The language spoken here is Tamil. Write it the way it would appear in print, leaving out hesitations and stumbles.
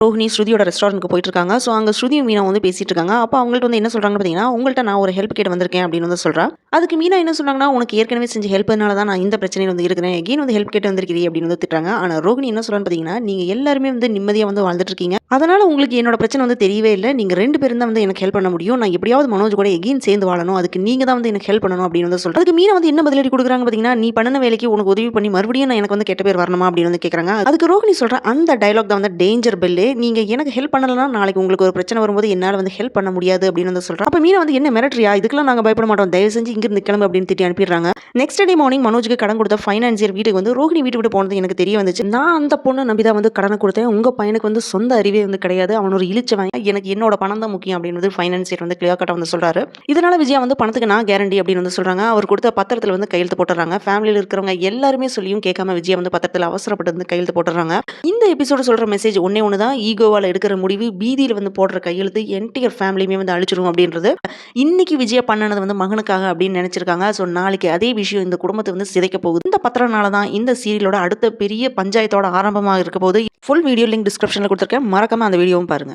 ரோஹிணி ஸ்ருதியோட ரெஸ்டாரண்ட்க்கு போயிட்டு இருக்காங்க. ஸோ அங்க ஸ்ருதியும் மீனா வந்து பேசிட்டு இருக்காங்க. அப்ப அவங்கள்ட்ட வந்து என்ன சொல்றாங்கன்னு பார்த்தீங்கன்னா, உங்கள்ட்ட நான் ஒரு ஹெல்ப் கேட்டு வந்திருக்கேன் அப்படின்னு வந்து சொல்றா. அதுக்கு மீனா என்ன சொல்றாங்கன்னா, உனக்கு ஏற்கனவே செஞ்ச ஹெல்ப்னால தான் நான் இந்த பிரச்சனையில வந்து இருக்கிறேன். எகைன் வந்து ஹெல்ப் கேட்டு வந்திருக்கிறீ அப்படின்னு வந்து திட்டுறாங்க. ஆனா ரோஹிணி என்ன சொல்றான்னு பார்த்தீங்கன்னா, நீங்க எல்லாருமே வந்து நிம்மதியா வந்து வாழ்ந்துட்டு இருக்கீங்க. அதனால உங்களுக்கு என்னோட பிரச்சனை வந்து தெரியவே இல்ல. நீங்க 2 பேரும் தான் வந்து எனக்கு ஹெல்ப் பண்ண முடியும். நான் எப்படியாவது மனோஜ் கூட எகைன் சேர்ந்து வாழணும். அதுக்கு நீங்க தான் வந்து எனக்கு ஹெல்ப் பண்ணணும் அப்படின்னு வந்து சொல்றாங்க. அதுக்கு மீனா வந்து என்ன பதிலடி குடுக்குறாங்க பார்த்தீங்கன்னா, நீ பண்ணுன வேலைக்கு உனக்கு உதவி பண்ணி மறுபடியும் நான் எனக்கு வந்து கெட்ட பேர் வரணுமா அப்படின்னு வந்து கேட்கறாங்க. அதுக்கு ரோஹிணி சொல்றா, அந்த டயலாக் தான் வந்து டேஞ்சர் பெல்லு. நீங்க எனக்கு ஹெல்ப் பண்ணலனா நாளைக்கு உங்களுக்கு ஒரு பிரச்சனை வரும்போது என்னால வந்து ஹெல்ப் பண்ண முடியாது அப்படின்னு வந்து சொல்றா. அப்ப மீனா வந்து என்ன மிரட்டறியா? இதுக்கெல்லாம் நாங்க பயப்பட மாட்டோம். தயவு செஞ்சு இங்க இருந்து கிளம்பு அப்படின்னு திட்டி அனுப்பிடுறாங்க. நெக்ஸ்ட் டே மார்னிங் மனோஜ்க்கு கடன் கொடுத்த ஃபைனான்சியர் வீட்டுக்கு வந்து ரோஹிணி வீட்டு விட்டு போனது எனக்கு தெரிய வந்துச்சு. நான் அந்த பொண்ணை நம்பி தான் வந்து கடனை கொடுத்தேன். உங்க பையனுக்கு வந்து சொந்த அறிவே வந்து கிடையாது. அவன் ஒரு இழிச்சவன். எனக்கு என்னோட பணம் தான் முக்கியம் அப்படின்னு வந்து ஃபைனான்சியர் வந்து கிளியர் கட்டா வந்து சொல்றாரு. இதனால விஜயா வந்து பணத்துக்கு நான் கேரண்டி அப்படின்னு வந்து சொல்றாங்க. அவர் கொடுத்த பத்திரத்துல வந்து கையெழுத்து போட்டுறாங்க. ஃபேமிலியில இருக்கிறவங்க எல்லாருமே சொல்லியும் கேட்காம விஜயா வந்து பத்திரத்துல அவசரப்பட்டு வந்து கையெழுத்து போட்டுறாங்க. இந்த எபிசோட சொல்ற மெசேஜ் ஒன்னே ஒன்று தான். ஈகோவால எடுக்கிற முடிவு பீதியில வந்து போடுற கையெழுத்து என்டையர் ஃபேமிலியுமே வந்து அழிச்சிரும் அப்படின்றது. இன்னைக்கு விஜயா பண்ணனது வந்து மகனுக்காக அப்படின்னு நினைச்சிருக்காங்க. ஸோ நாளைக்கு அதே விஷயம் இந்த குடும்பத்தை வந்து சிதைக்க போகுது. இந்த பத்திரனால தான் இந்த சீரியலோட அடுத்த பெரிய பஞ்சாயத்தோட ஆரம்பமாக இருக்க போது. ஃபுல் வீடியோ லிங்க் டிஸ்கிரிப்ஷன்ல கொடுத்துருக்கேன். மறக்காம அந்த வீடியோவும் பாருங்க.